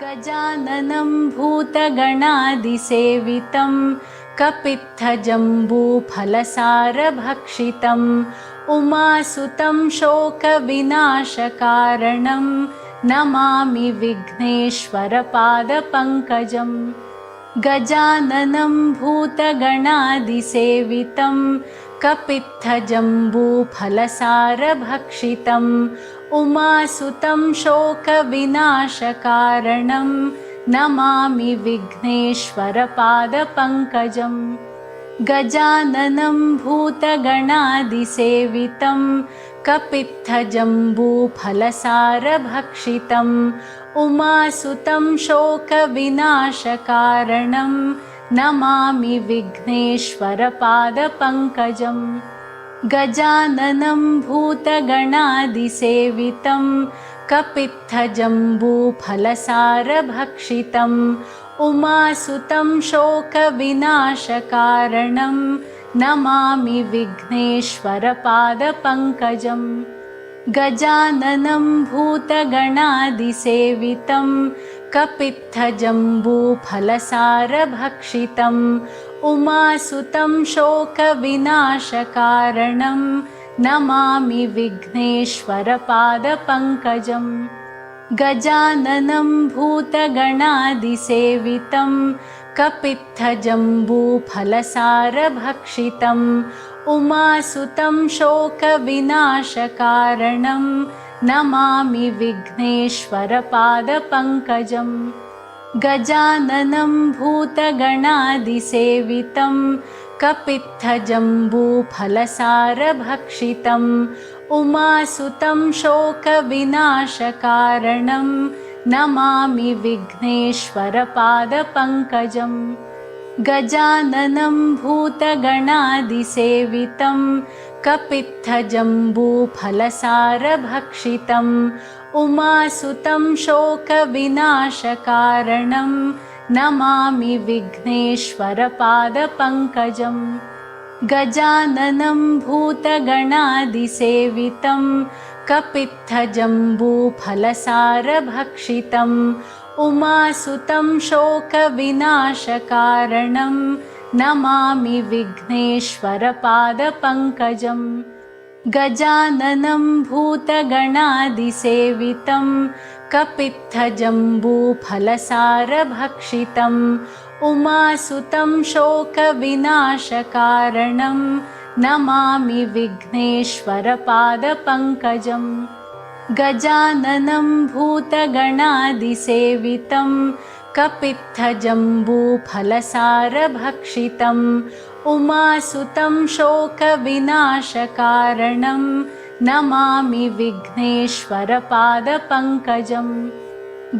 गजाननं भूतगणादिसेवितं कपित्थजम्बूफलसारभक्षितम् उमासुतं शोकविनाशकारणं Namami विघ्नेश्वरपादपङ्कजम्। गजाननं भूतगणादिसेवितं कपित्थजम्बूफलसारभक्षितम् उमासुतं शोकविनाशकारणं Namami विघ्नेश्वरपादपङ्कजम्। गजाननं भूतगणादिसेवितं कपित्थजम्बूफलसारभक्षितम् उमासुतं शोकविनाशकारणं Namami विघ्नेश्वरपादपङ्कजम्। गजाननं भूतगणादिसेवितं कपित्थजम्बूफलसारभक्षितम् उमासुतं शोकविनाशकारणं Namami विघ्नेश्वरपादपङ्कजम्। गजाननं भूतगणादिसेवितं कपित्थजम्बूफलसारभक्षितम् उमासुतं शोकविनाशकारणं Namami विघ्नेश्वरपादपङ्कजम्। गजाननं भूतगणादिसेवितं कपित्थजम्बूफलसारभक्षितम् उमासुतं शोकविनाशकारणं Namami विघ्नेश्वरपादपङ्कजम्। गजाननं भूतगणादिसेवितं कपित्थजम्बूफलसारभक्षितम् उमासुतं शोकविनाशकारणं Namami विघ्नेश्वरपादपङ्कजम्। गजाननं भूतगणादिसेवितं कपित्थजम्बूफलसारभक्षितम् उमासुतं शोकविनाशकारणं Namami विघ्नेश्वरपादपङ्कजम्। गजाननं भूतगणादिसेवितं कपित्थजम्बूफलसारभक्षितम् उमासुतं शोकविनाशकारणं Namami विघ्नेश्वरपादपङ्कजम्। गजाननं भूतगणादिसेवितं कपित्थजम्बूफलसारभक्षितम् उमासुतं शोकविनाशकारणं Namami विघ्नेश्वरपादपङ्कजम्। गजाननं भूतगणादिसेवितं कपित्थजम्बूफलसारभक्षितम् उमासुतं शोकविनाशकारणं Namami विघ्नेश्वरपादपङ्कजम्।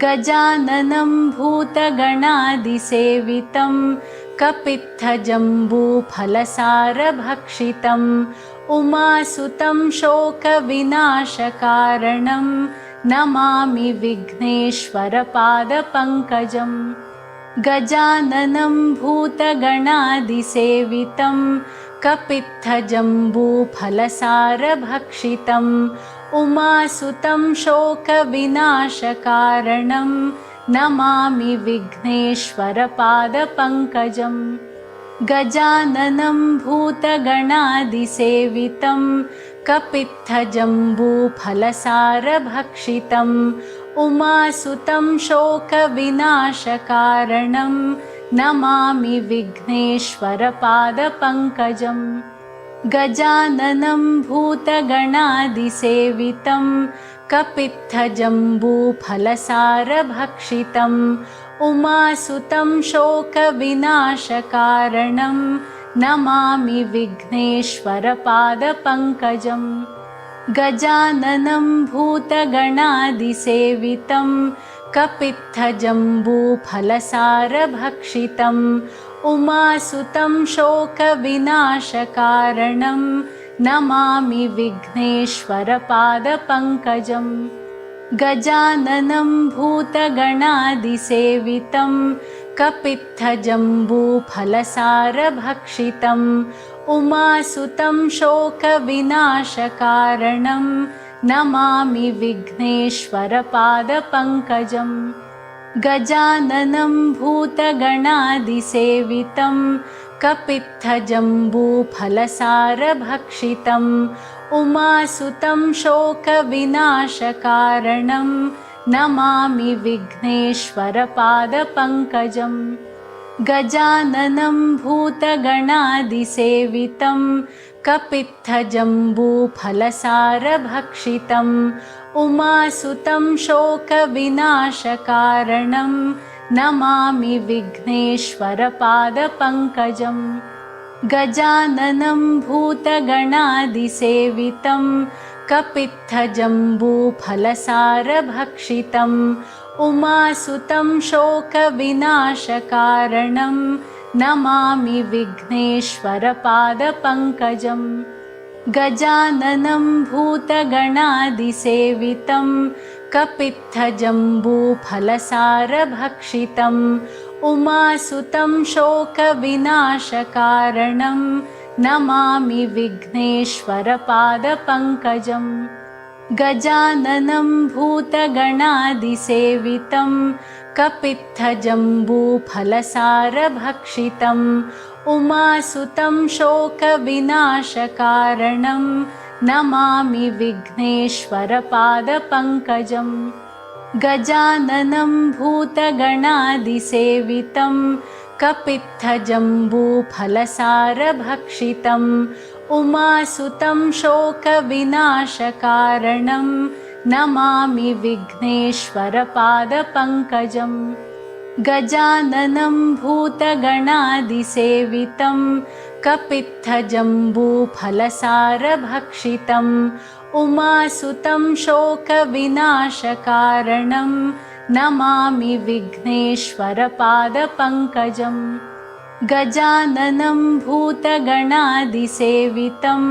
गजाननं भूतगणादिसेवितं कपित्थजम्बूफलसारभक्षितम् उमासुतं शोकविनाशकारणं Namami विघ्नेश्वरपादपङ्कजम्। गजाननं भूतगणादिसेवितं कपित्थजम्बूफलसारभक्षितम् उमासुतं शोकविनाशकारणं Namami विघ्नेश्वरपादपङ्कजम्। गजाननं भूतगणादिसेवितं कपित्थजम्बूफलसारभक्षितम् उमासुतं शोकविनाशकारणं Namami विघ्नेश्वरपादपङ्कजम्। गजाननं भूतगणादिसेवितं कपित्थजम्बूफलसारभक्षितम् उमासुतं शोकविनाशकारणं Namami विघ्नेश्वरपादपङ्कजम्। गजाननं भूतगणादिसेवितं कपित्थजम्बूफलसारभक्षितम् उमासुतं शोकविनाशकारणं Namami विघ्नेश्वरपादपङ्कजम्। गजाननं भूतगणादिसेवितं कपित्थजम्बूफलसारभक्षितम् उमासुतं शोकविनाशकारणं Namami विघ्नेश्वरपादपङ्कजम्। गजाननं भूतगणादिसेवितं कपित्थजम्बूफलसारभक्षितम् उमासुतं शोकविनाशकारणं Namami विघ्नेश्वरपादपङ्कजम् गजाननं भूतगणादिसेवितं कपित्थजम्बूफलसारभक्षितम् उमासुतं शोकविनाशकारणं Namami विघ्नेश्वरपादपङ्कजम् गजाननं भूतगणादिसेवितं कपित्थजम्बूफलसारभक्षितम् उमासुतं शोकविनाशकारणं Namami विघ्नेश्वरपादपङ्कजम् गजाननं भूतगणादिसेवितं कपित्थजम्बूफलसारभक्षितम् उमासुतं शोकविनाशकारणं Namami विघ्नेश्वरपादपङ्कजम् गजाननं भूतगणादिसेवितं कपित्थजम्बूफलसारभक्षितम् उमासुतं शोकविनाशकारणं Namami विघ्नेश्वरपादपङ्कजम् गजाननं भूतगणादिसेवितं कपित्थजम्बूफलसारभक्षितम् उमासुतं शोकविनाशकारणं Namami विघ्नेश्वरपादपङ्कजम् गजाननं भूतगणादिसेवितं कपित्थजम्बूफलसारभक्षितम् उमासुतं शोकविनाशकारणं Namami विघ्नेश्वरपादपङ्कजम् गजाननं भूतगणादिसेवितं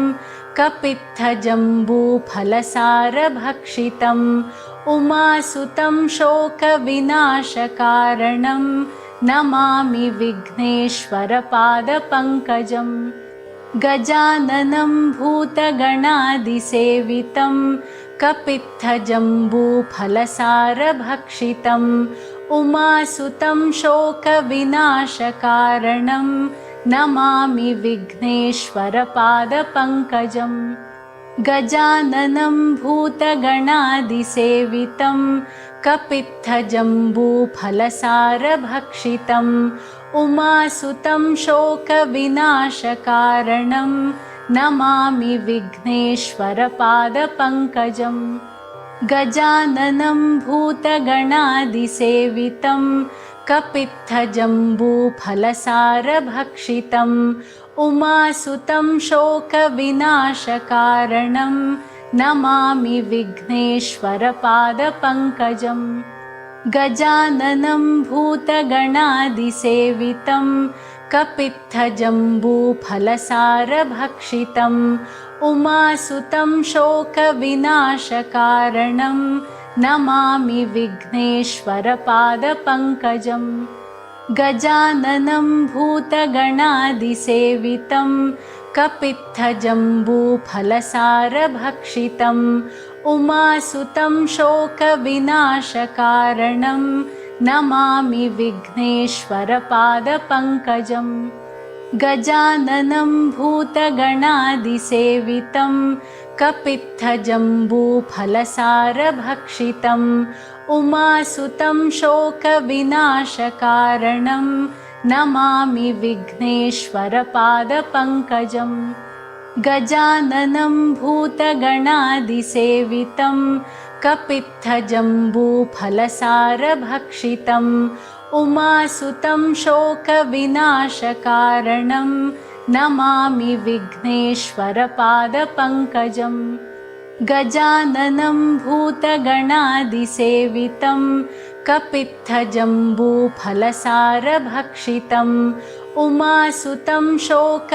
कपित्थजम्बूफलसारभक्षितम् उमासुतं शोकविनाशकारणं Namami विघ्नेश्वरपादपङ्कजम् गजाननं भूतगणादिसेवितं कपित्थजम्बूफलसारभक्षितम् उमासुतं शोकविनाशकारणं Namami विघ्नेश्वरपादपङ्कजम् गजाननं भूतगणादिसेवितं कपित्थजम्बूफलसारभक्षितम् उमासुतं शोकविनाशकारणं Namami विघ्नेश्वरपादपङ्कजम् गजाननं भूतगणादिसेवितं कपित्थजम्बूफलसारभक्षितम् उमासुतं शोकविनाशकारणं Namami विघ्नेश्वरपादपङ्कजम् गजाननं भूतगणादिसेवितं कपित्थजम्बूफलसारभक्षितम् उमासुतं शोकविनाशकारणं Namami विघ्नेश्वरपादपङ्कजम् गजाननं भूतगणादिसेवितं कपित्थजम्बूफलसारभक्षितम् उमासुतं शोकविनाशकारणं Namami विघ्नेश्वरपादपङ्कजम् गजाननं भूतगणादिसेवितं कपित्थजम्बूफलसारभक्षितम् उमासुतं शोकविनाशकारणं Namami विघ्नेश्वरपादपङ्कजम् गजाननं भूतगणादिसेवितं कपित्थजम्बूफलसारभक्षितम् उमासुतं शोकविनाशकारणं Namami विघ्नेश्वरपादपङ्कजम् गजाननं भूतगणादिसेवितं कपित्थजम्बूफलसारभक्षितम् उमासुतं शोकविनाशकारणं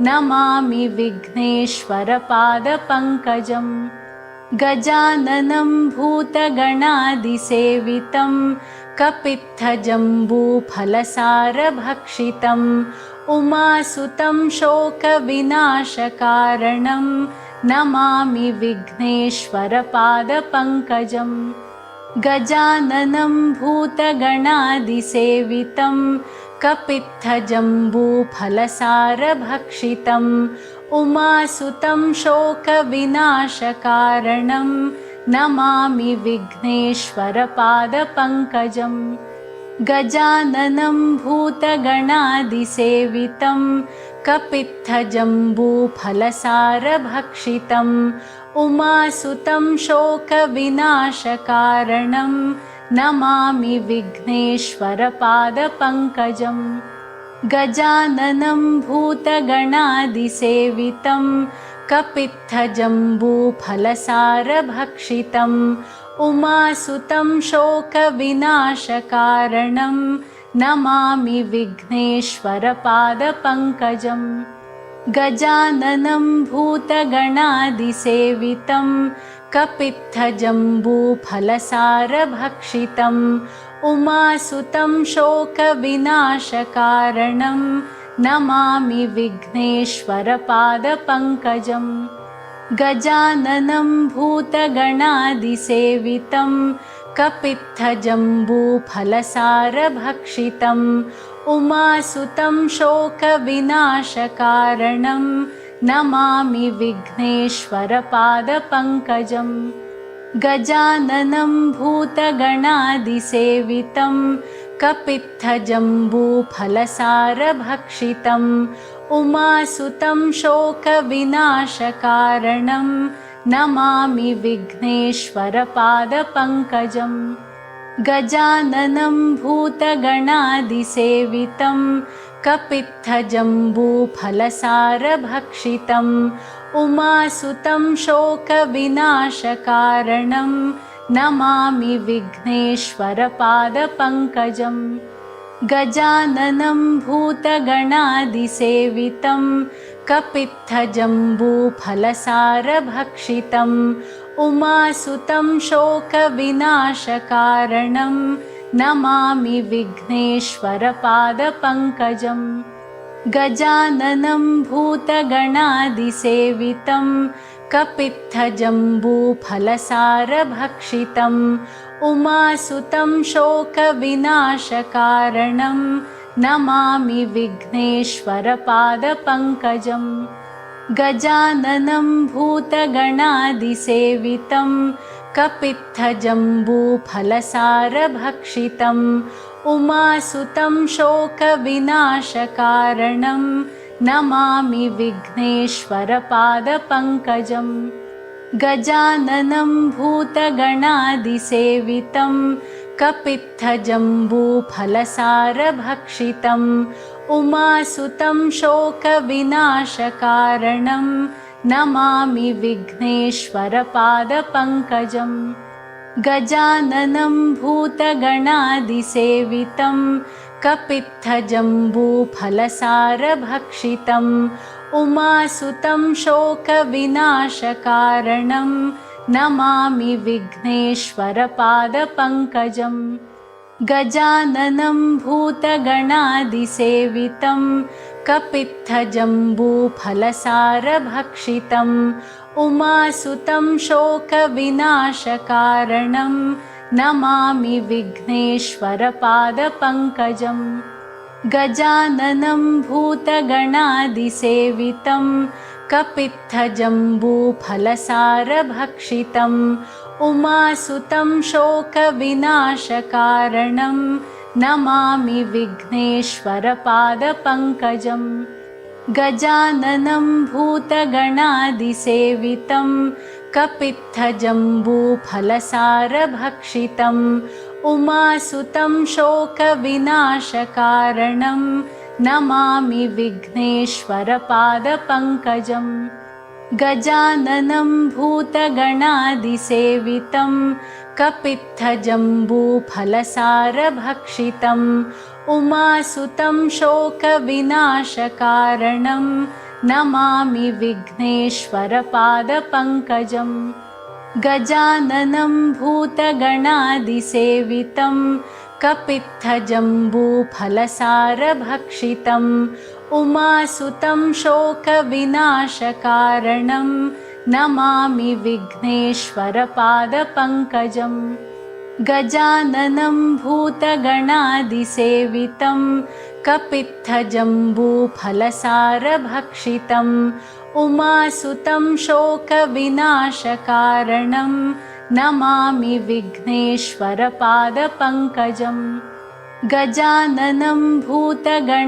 Namami विघ्नेश्वरपादपङ्कजम् गजाननं भूतगणादिसेवितं कपित्थजम्बूफलसारभक्षितम् उमासुतं शोकविनाशकारणं Namami विघ्नेश्वरपादपङ्कजम् गजाननं भूतगणादिसेवितं कपित्थजम्बूफलसारभक्षितम् उमासुतं शोकविनाशकारणं Namami विघ्नेश्वरपादपङ्कजम् गजाननं भूतगणादिसेवितं कपित्थजम्बूफलसारभक्षितम् उमासुतं शोकविनाशकारणं Namami विघ्नेश्वरपादपङ्कजम् गजाननं भूतगणादिसेवितं कपित्थजम्बूफलसारभक्षितम् उमासुतं शोकविनाशकारणं Namami विघ्नेश्वरपादपङ्कजम् गजाननं भूतगणादिसेवितं कपित्थजम्बूफलसारभक्षितम् उमासुतं शोकविनाशकारणं Namami विघ्नेश्वरपादपङ्कजम् गजाननं भूतगणादिसेवितं कपित्थजम्बूफलसारभक्षितम् उमासुतं शोकविनाशकारणं Namami विघ्नेश्वरपादपङ्कजम् गजाननं भूतगणादिसेवितं कपित्थजम्बूफलसारभक्षितम् उमासुतं शोकविनाशकारणं Namami विघ्नेश्वरपादपङ्कजम् गजाननं भूतगणादिसेवितं कपित्थजम्बूफलसारभक्षितम् उमासुतं शोकविनाशकारणं Namami विघ्नेश्वरपादपङ्कजम् गजाननं भूतगणादिसेवितं कपित्थजम्बूफलसारभक्षितम् उमासुतं शोकविनाशकारणं Namami विघ्नेश्वरपादपङ्कजम् गजाननं भूतगणादिसेवितं कपित्थजम्बूफलसारभक्षितम् उमासुतं शोकविनाशकारणं Namami विघ्नेश्वरपादपङ्कजम् गजाननं भूतगणादिसेवितं कपित्थजम्बूफलसारभक्षितम् उमासुतं शोकविनाशकारणं Namami विघ्नेश्वरपादपङ्कजम् गजाननं भूतगणादिसेवितं कपित्थजम्बूफलसारभक्षितम् उमासुतं शोकविनाशकारणं Namami विघ्नेश्वरपादपङ्कजम् गजाननं भूतगणादिसेवितं कपित्थजम्बूफलसारभक्षितम् उमासुतं शोकविनाशकारणं Namami विघ्नेश्वरपादपङ्कजम् गजाननं भूतगणादिसेवितं कपित्थजम्बूफलसारभक्षितम् उमासुतं शोकविनाशकारणं Namami विघ्नेश्वरपादपङ्कजम् गजाननं भूतगणादिसेवितं कपित्थजम्बूफलसारभक्षितम् उमासुतं शोकविनाशकारणं Namami विघ्नेश्वरपादपङ्कजम् गजाननं भूतगणादिसेवितं कपित्थजम्बूफलसारभक्षितम् उमासुतं शोकविनाशकारणं Namami विघ्नेश्वरपादपङ्कजम् गजाननं भूतगणादिसेवितं कपित्थजम्बूफलसारभक्षितम् उमासुतं शोकविनाशकारणं Namami विघ्नेश्वरपादपङ्कजम् गजाननं भूतगणादिसेवितं कपित्थजम्बूफलसारभक्षितम् उमासुतं शोकविनाशकारणं Namami विघ्नेश्वरपादपङ्कजम् गजाननं भूतगणादिसेवितं कपित्थजम्बूफलसारभक्षितम् उमासुतं शोकविनाशकारणं Namami विघ्नेश्वरपादपङ्कजम् गजाननं भूतगणादिसेवितं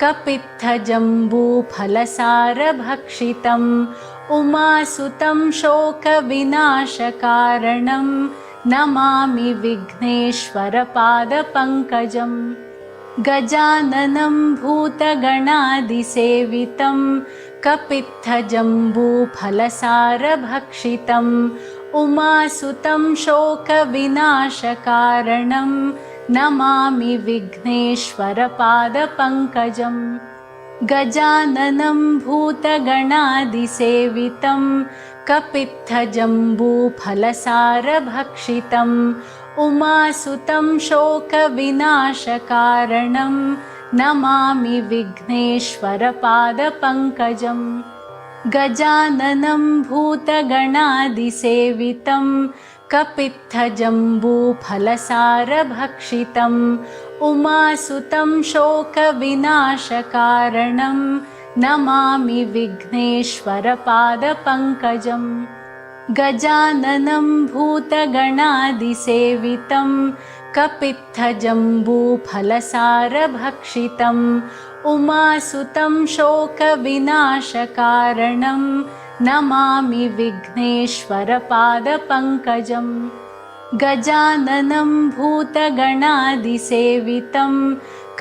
कपित्थजम्बूफलसारभक्षितम् उमासुतं शोकविनाशकारणं Namami विघ्नेश्वरपादपङ्कजम् गजाननं भूतगणादिसेवितं कपित्थजम्बूफलसारभक्षितम् उमासुतं शोकविनाशकारणं Namami विघ्नेश्वरपादपङ्कजम् गजाननं भूतगणादिसेवितं कपित्थजम्बूफलसारभक्षितम् उमासुतं शोकविनाशकारणं Namami विघ्नेश्वरपादपङ्कजम् गजाननं भूतगणादिसेवितं कपित्थजम्बूफलसारभक्षितम् उमासुतं शोकविनाशकारणं Namami विघ्नेश्वरपादपङ्कजम् गजाननं भूतगणादिसेवितं कपित्थजम्बूफलसारभक्षितम् उमासुतं शोकविनाशकारणं Namami विघ्नेश्वरपादपङ्कजम् गजाननं भूतगणादिसेवितं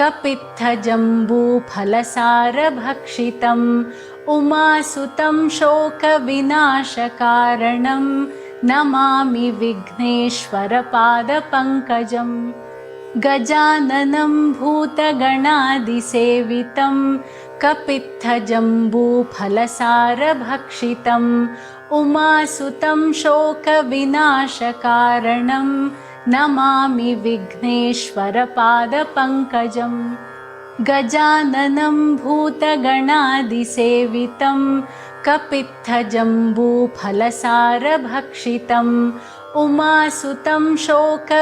कपित्थजम्बूफलसारभक्षितम् उमासुतं शोकविनाशकारणं Namami विघ्नेश्वरपादपङ्कजम् गजाननं भूतगणादिसेवितं कपित्थजम्बूफलसारभक्षितम् उमासुतं शोकविनाशकारणं Namami विघ्नेश्वरपादपङ्कजम् गजाननं भूतगणादिसेवितं कपित्थजम्बूफलसारभक्षितम् उमासुतं शोकविनाशकारणं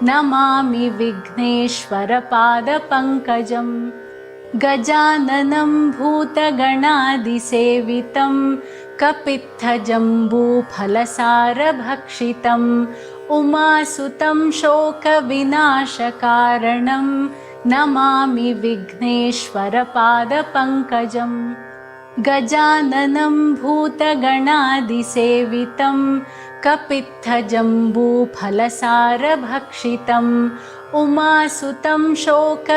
Namami विघ्नेश्वरपादपङ्कजम् गजाननं भूतगणादिसेवितं कपित्थजम्बूफलसारभक्षितम् उमासुतं शोकविनाशकारणं Namami विघ्नेश्वरपादपङ्कजम् गजाननं भूतगणादिसेवितं कपित्थजम्बूफलसारभक्षितम् उमासुतं शोकविनाशकारणं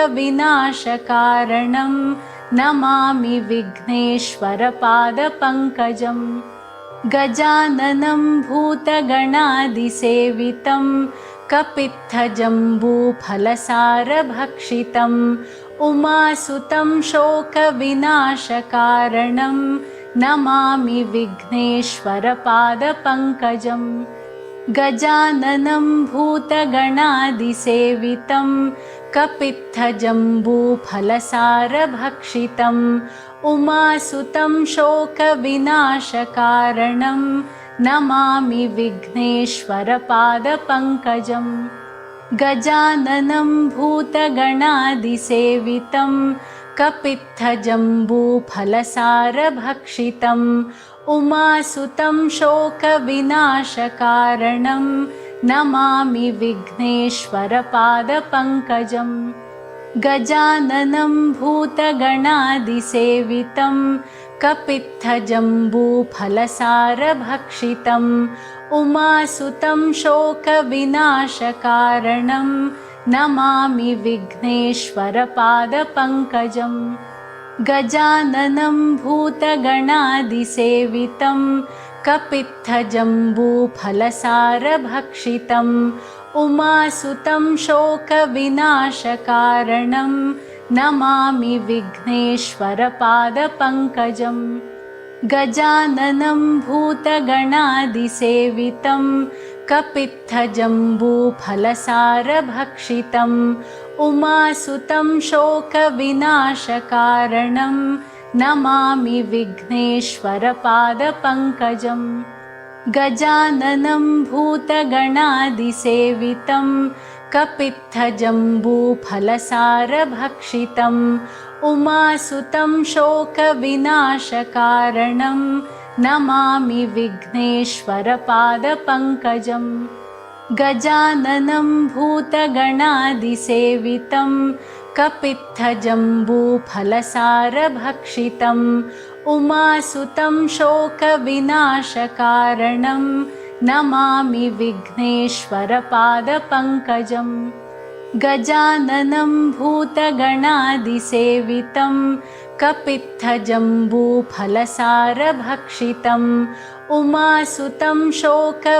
Namami विघ्नेश्वरपादपङ्कजम् गजाननं भूतगणादिसेवितं कपित्थजम्बूफलसारभक्षितम् उमासुतं शोकविनाशकारणं Namami विघ्नेश्वरपादपङ्कजम् गजाननं भूतगणादिसेवितं कपित्थजम्बूफलसारभक्षितम् उमासुतं शोकविनाशकारणं Namami विघ्नेश्वरपादपङ्कजम् गजाननं भूतगणादिसेवितं कपित्थजम्बूफलसारभक्षितम् उमासुतं शोकविनाशकारणं Namami विघ्नेश्वरपादपङ्कजम् गजाननं भूतगणादिसेवितं कपित्थजम्बूफलसारभक्षितम् उमासुतं शोकविनाशकारणं Namami विघ्नेश्वरपादपङ्कजम् गजाननं भूतगणादिसेवितं कपित्थजम्बूफलसारभक्षितम् उमासुतं शोकविनाशकारणं Namami विघ्नेश्वरपादपङ्कजम् गजाननं भूतगणादिसेवितं कपित्थजम्बूफलसारभक्षितम् उमासुतं शोकविनाशकारणं Namami विघ्नेश्वरपादपङ्कजम् गजाननं भूतगणादिसेवितं कपित्थजम्बूफलसारभक्षितम् उमासुतं शोकविनाशकारणं Namami विघ्नेश्वरपादपङ्कजम् गजाननं भूतगणादिसेवितं कपित्थजम्बूफलसारभक्षितम् उमासुतं शोकविनाशकारणं Namami विघ्नेश्वरपादपङ्कजम् गजाननं भूतगणादिसेवितं कपित्थजम्बूफलसारभक्षितम् उमासुतं शोकविनाशकारणं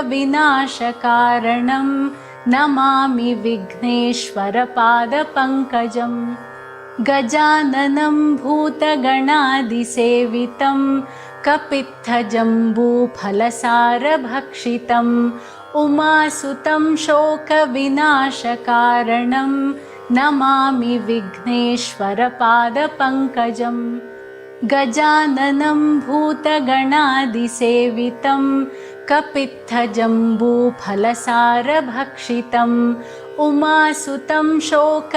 Namami विघ्नेश्वरपादपङ्कजम् गजाननं भूतगणादिसेवितं कपित्थजम्बूफलसारभक्षितम् उमासुतं शोकविनाशकारणं Namami विघ्नेश्वरपादपङ्कजम् गजाननं भूतगणादिसेवितं कपित्थजम्बूफलसारभक्षितम् उमासुतं शोकविनाशकारणं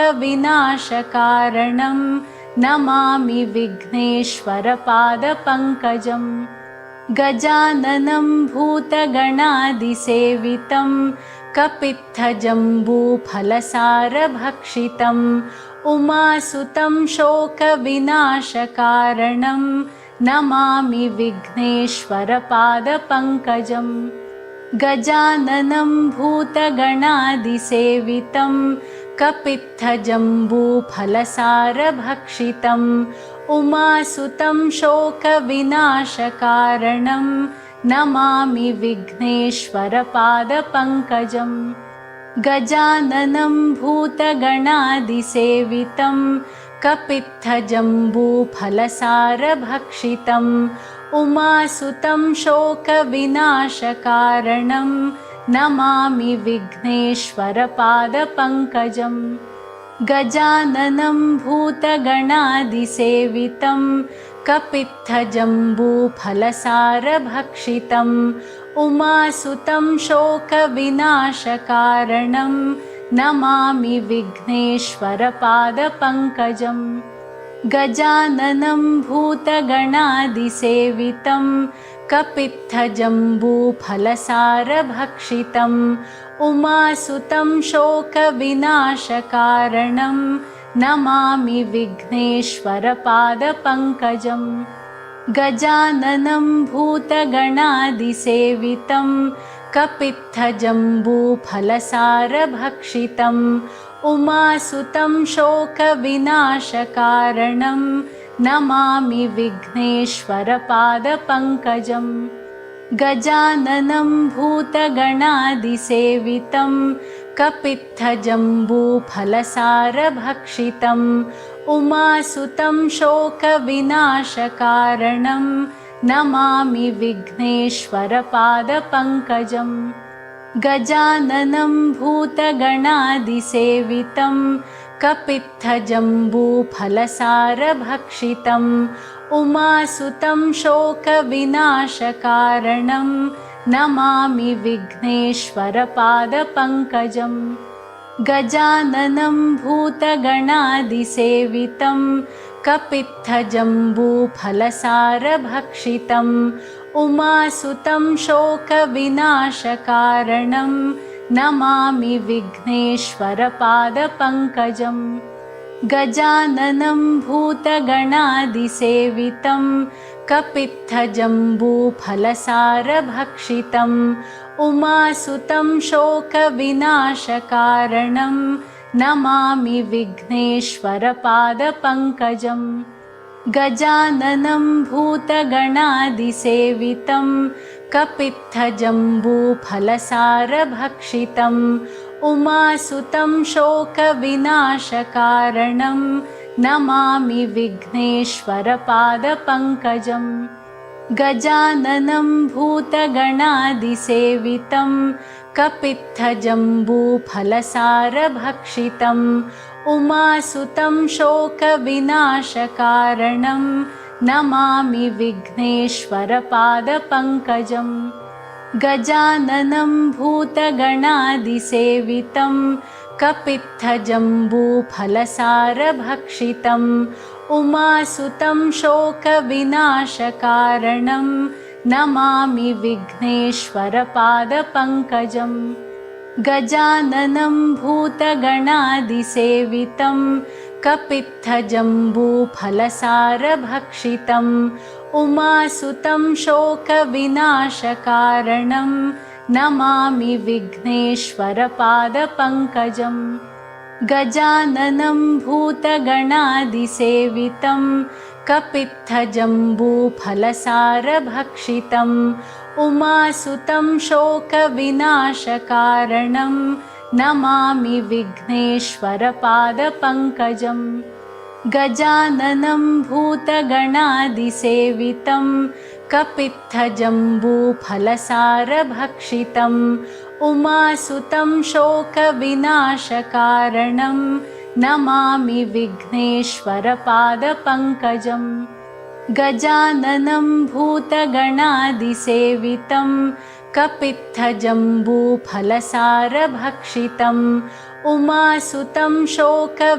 Namami विघ्नेश्वरपादपङ्कजम् गजाननं भूतगणादिसेवितं कपित्थजम्बूफलसारभक्षितम् उमासुतं शोकविनाशकारणं Namami विघ्नेश्वरपादपङ्कजम् गजाननं भूतगणादिसेवितं कपित्थजम्बूफलसारभक्षितम् उमासुतं शोकविनाशकारणं Namami विघ्नेश्वरपादपङ्कजम् गजाननं भूतगणादिसेवितं कपित्थजम्बूफलसारभक्षितम् उमासुतं शोकविनाशकारणं Namami विघ्नेश्वरपादपङ्कजम् गजाननं भूतगणादिसेवितं कपित्थजम्बूफलसारभक्षितम् उमासुतं शोकविनाशकारणं Namami विघ्नेश्वरपादपङ्कजम् गजाननं भूतगणादिसेवितं कपित्थजम्बूफलसारभक्षितम् उमासुतं शोकविनाशकारणं Namami विघ्नेश्वरपादपङ्कजम् गजाननं भूतगणादिसेवितं कपित्थजम्बूफलसारभक्षितम् उमासुतं शोकविनाशकारणं Namami विघ्नेश्वरपादपङ्कजम् गजाननं भूतगणादिसेवितं कपित्थजम्बूफलसारभक्षितम् उमासुतं शोकविनाशकारणं Namami विघ्नेश्वरपादपङ्कजम् गजाननं भूतगणादिसेवितं कपित्थजम्बूफलसारभक्षितम् उमासुतं शोकविनाशकारणं Namami विघ्नेश्वरपादपङ्कजम् गजाननं भूतगणादिसेवितं कपित्थजम्बूफलसारभक्षितम् उमासुतं शोकविनाशकारणं Namami विघ्नेश्वरपादपङ्कजम् गजाननं भूतगणादिसेवितं कपित्थजम्बूफलसारभक्षितम् उमासुतं शोकविनाशकारणं Namami विघ्नेश्वरपादपङ्कजम् गजाननं भूतगणादिसेवितं कपित्थजम्बूफलसारभक्षितम् उमासुतं शोकविनाशकारणं Namami विघ्नेश्वरपादपङ्कजम् गजाननं भूतगणादिसेवितं कपित्थजम्बूफलसारभक्षितम् उमासुतं शोकविनाशकारणं Namami विघ्नेश्वरपादपङ्कजम् गजाननं भूतगणादिसेवितं कपित्थजम्बूफलसारभक्षितम् उमासुतं शोकविनाशकारणं Namami विघ्नेश्वरपादपङ्कजम् गजाननं भूतगणादिसेवितं कपित्थजम्बूफलसारभक्षितम् उमासुतं शोकविनाशकारणं Namami विघ्नेश्वरपादपङ्कजम् गजाननं भूतगणादिसेवितं कपित्थजम्बूफलसारभक्षितम् उमासुतं शोकविनाशकारणं Namami विघ्नेश्वरपादपङ्कजम् गजाननं भूतगणादिसेवितं कपित्थजम्बूफलसारभक्षितम् उमासुतं शोकविनाशकारणं Namami विघ्नेश्वरपादपङ्कजम् गजाननं भूतगणादिसेवितं कपित्थजम्बूफलसारभक्षितम् उमासुतं शोकविनाशकारणं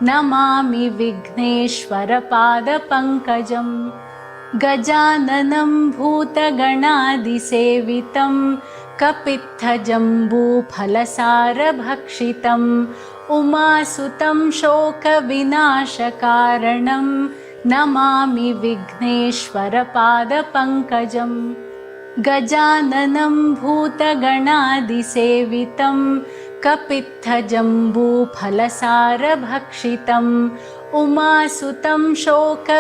Namami विघ्नेश्वरपादपङ्कजम् गजाननं भूतगणादिसेवितं कपित्थजम्बूफलसारभक्षितम् उमासुतं शोकविनाशकारणं Namami विघ्नेश्वरपादपङ्कजम् गजाननं भूतगणादिसेवितं कपित्थजम्बूफलसारभक्षितम् उमासुतं शोकविनाशकारणं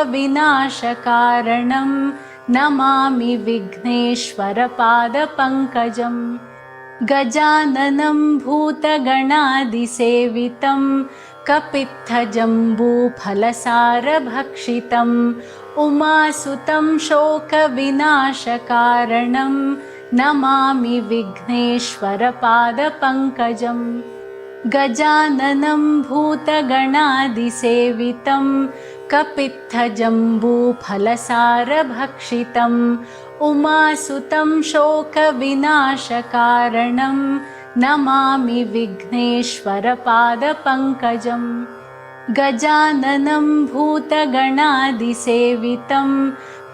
Namami विघ्नेश्वरपादपङ्कजम् गजाननं भूतगणादिसेवितं कपित्थजम्बूफलसारभक्षितम् उमासुतं शोकविनाशकारणं Namami विघ्नेश्वरपादपङ्कजम् गजाननं भूतगणादिसेवितं कपित्थजम्बूफलसारभक्षितम् उमासुतं शोकविनाशकारणं Namami विघ्नेश्वरपादपङ्कजम् गजाननं भूतगणादिसेवितं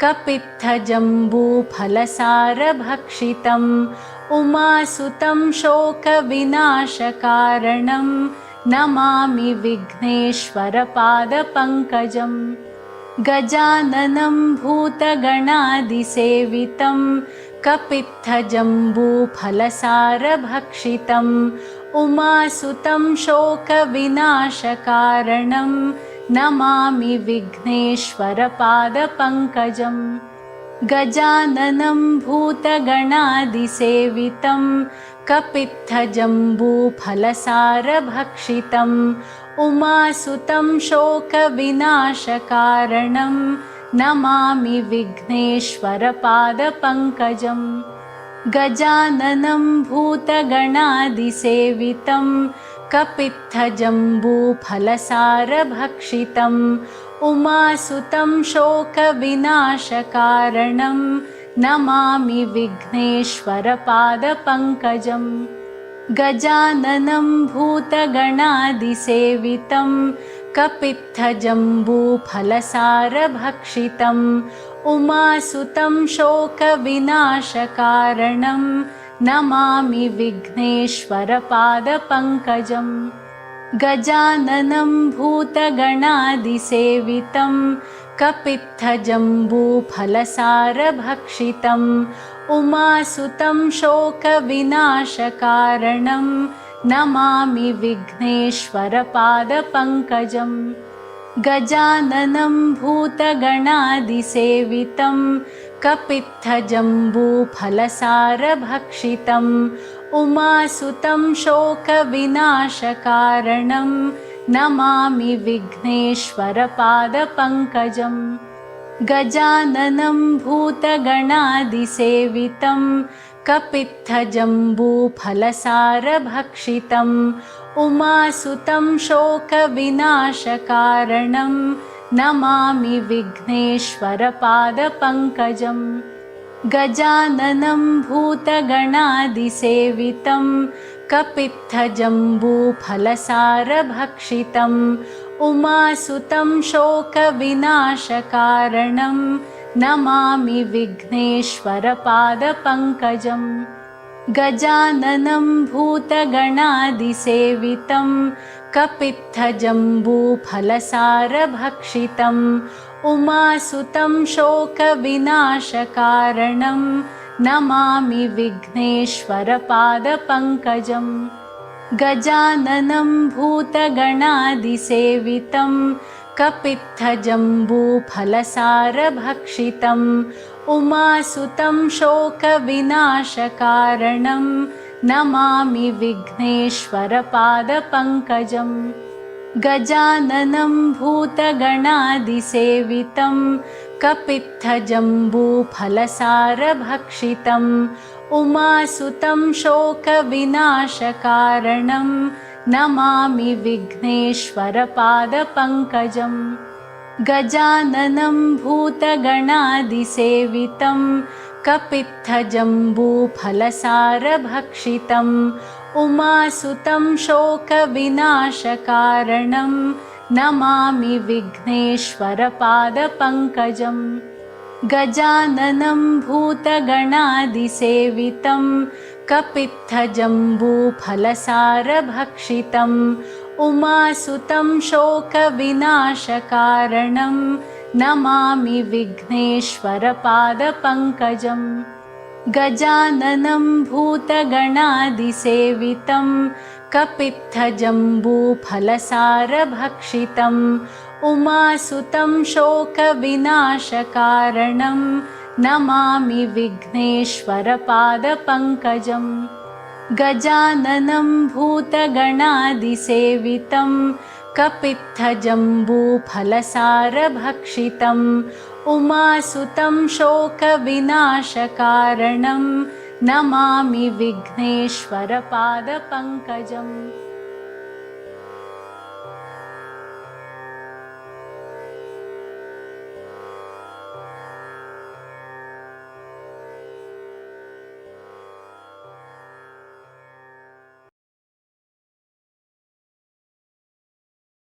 कपित्थजम्बूफलसारभक्षितम् उमासुतं शोकविनाशकारणं Namami विघ्नेश्वरपादपङ्कजम् गजाननं भूतगणादिसेवितं कपित्थजम्बूफलसारभक्षितम् उमासुतं शोकविनाशकारणं Namami विघ्नेश्वरपादपङ्कजम् गजाननं भूतगणादिसेवितं कपित्थजम्बूफलसारभक्षितम् उमासुतं शोकविनाशकारणं Namami विघ्नेश्वरपादपङ्कजम् गजाननं भूतगणादिसेवितं कपित्थजम्बूफलसारभक्षितम् उमासुतं शोकविनाशकारणं Namami विघ्नेश्वरपादपङ्कजम् गजाननं भूतगणादिसेवितं कपित्थजम्बूफलसारभक्षितम् उमासुतं शोकविनाशकारणं Namami विघ्नेश्वरपादपङ्कजम् गजाननं भूतगणादिसेवितं कपित्थजम्बूफलसारभक्षितम् उमासुतं शोकविनाशकारणं Namami विघ्नेश्वरपादपङ्कजम् गजाननं भूतगणादिसेवितं कपित्थजम्बूफलसारभक्षितम् उमासुतं शोकविनाशकारणं Namami विघ्नेश्वरपादपङ्कजम् गजाननं भूतगणादिसेवितं कपित्थजम्बूफलसारभक्षितम् उमासुतं शोकविनाशकारणं Namami विघ्नेश्वरपादपङ्कजम् गजाननं भूतगणादिसेवितं कपित्थजम्बूफलसारभक्षितम् उमासुतं शोकविनाशकारणं Namami विघ्नेश्वरपादपङ्कजम् गजाननं भूतगणादिसेवितं कपित्थजम्बूफलसारभक्षितम् उमासुतं शोकविनाशकारणं Namami विघ्नेश्वरपादपङ्कजम् गजाननं भूतगणादिसेवितं कपित्थजम्बूफलसारभक्षितम् उमासुतं शोकविनाशकारणं Namami विघ्नेश्वरपादपङ्कजम् गजाननं भूतगणादिसेवितं कपित्थजम्बूफलसारभक्षितम् उमासुतं शोकविनाशकारणं Namami विघ्नेश्वरपादपङ्कजम् गजाननं भूतगणादिसेवितं कपित्थजम्बूफलसारभक्षितम् उमासुतं शोकविनाशकारणं Namami विघ्नेश्वरपादपङ्कजम् गजाननं भूतगणादिसेवितं कपित्थजम्बूफलसारभक्षितम् उमासुतं शोकविनाशकारणं Namami विघ्नेश्वरपादपङ्कजम् गजाननं भूतगणादिसेवितं कपित्थजम्बूफलसारभक्षितम् उमासुतं शोकविनाशकारणं Namami विघ्नेश्वरपादपङ्कजम् गजाननं भूतगणादिसेवितं कपित्थजम्बूफलसारभक्षितम् उमासुतं शोकविनाशकारणं Namami विघ्नेश्वरपादपङ्कजम्